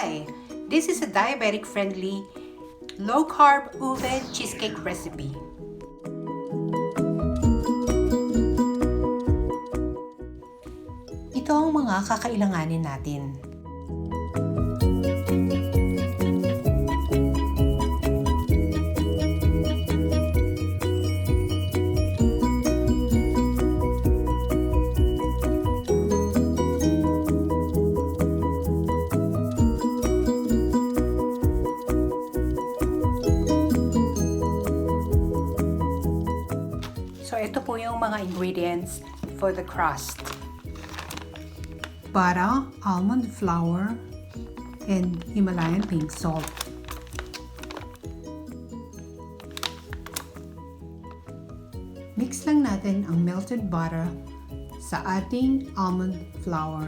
Hi! This is a diabetic-friendly, low-carb ube cheesecake recipe. Ito ang mga kakailanganin natin. So, ito po yung mga ingredients for the crust. Butter, almond flour, and Himalayan pink salt. Mix lang natin ang melted butter sa ating almond flour.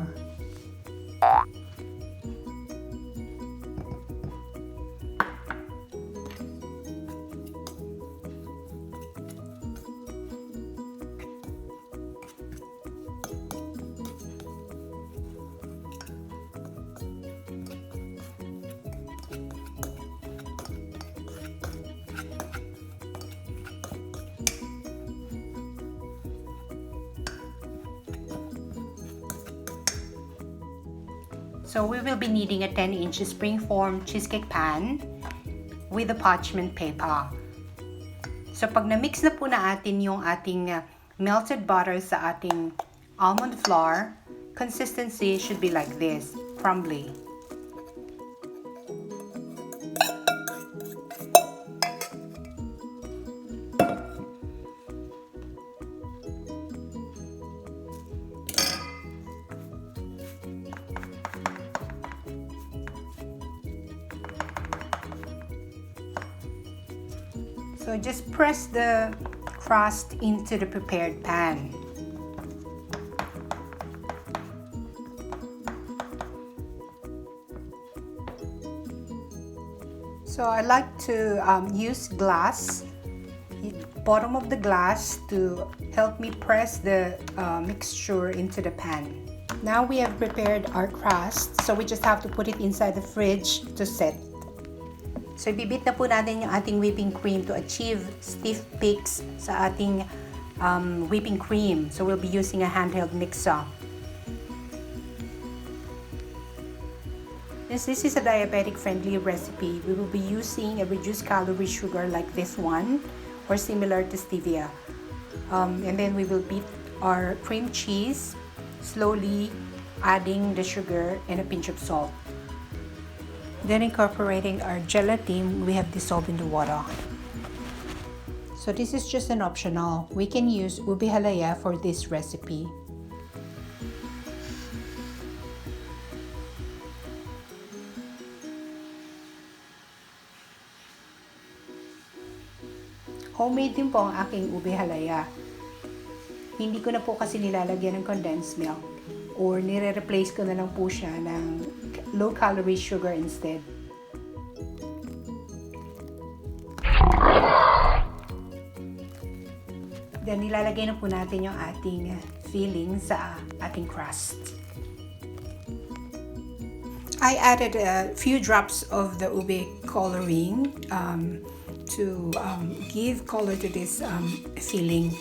So we will be needing a 10-inch spring-form cheesecake pan with a parchment paper. So pag na-mix na po na atin yung ating melted butter sa ating almond flour, consistency should be like this, crumbly. So just press the crust into the prepared pan. So I like to use glass, bottom of the glass, to help me press the mixture into the pan. Now we have prepared our crust, so we just have to put it inside the fridge to set. So, ibibit na po natin yung ating whipping cream to achieve stiff peaks sa ating whipping cream. So, we'll be using a handheld mixer. Since this is a diabetic-friendly recipe, we will be using a reduced calorie sugar like this one or similar to stevia. And then we will beat our cream cheese, slowly adding the sugar and a pinch of salt. Then incorporating our gelatin we have dissolved in the water. So this is just an optional. We can use ube halaya for this recipe. Homemade din po ang aking ube halaya. Hindi ko na po kasi nilalagyan ng condensed milk, or nire-replace ko na lang po siya ng low-calorie sugar instead. Then, nilalagay na po natin yung ating filling sa ating crust. I added a few drops of the ube coloring to give color to this filling.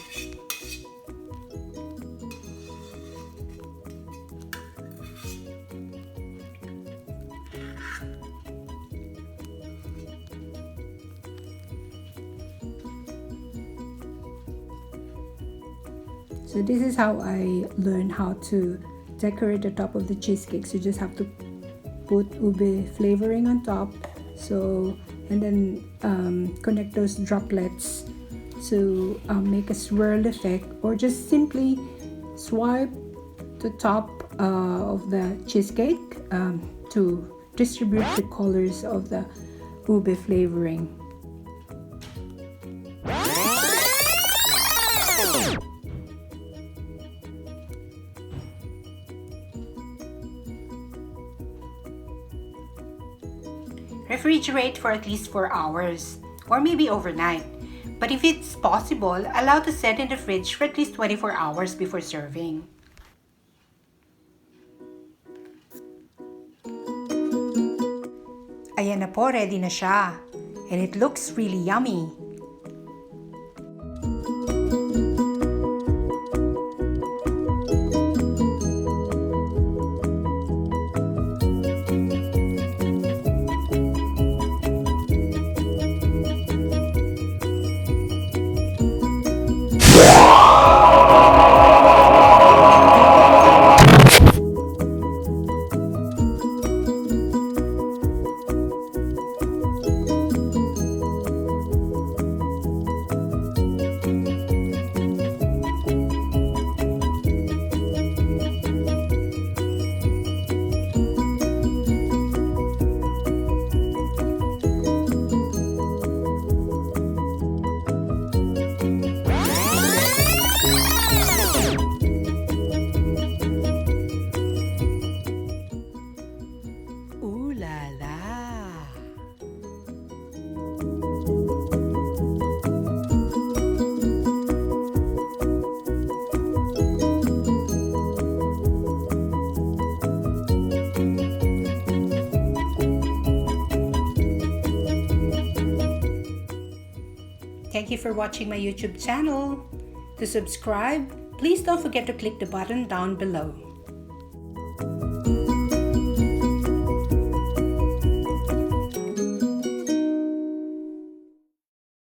So this is how I learned how to decorate the top of the cheesecake. So you just have to put ube flavoring on top. So and then connect those droplets to make a swirl effect, or just simply swipe the top of the cheesecake to distribute the colors of the ube flavoring. Refrigerate for at least 4 hours, or maybe overnight. But if it's possible, allow to set in the fridge for at least 24 hours before serving. Ayan na po, ready na siya. And it looks really yummy. Ooh la la! Thank you for watching my YouTube channel. To subscribe, please don't forget to click the button down below.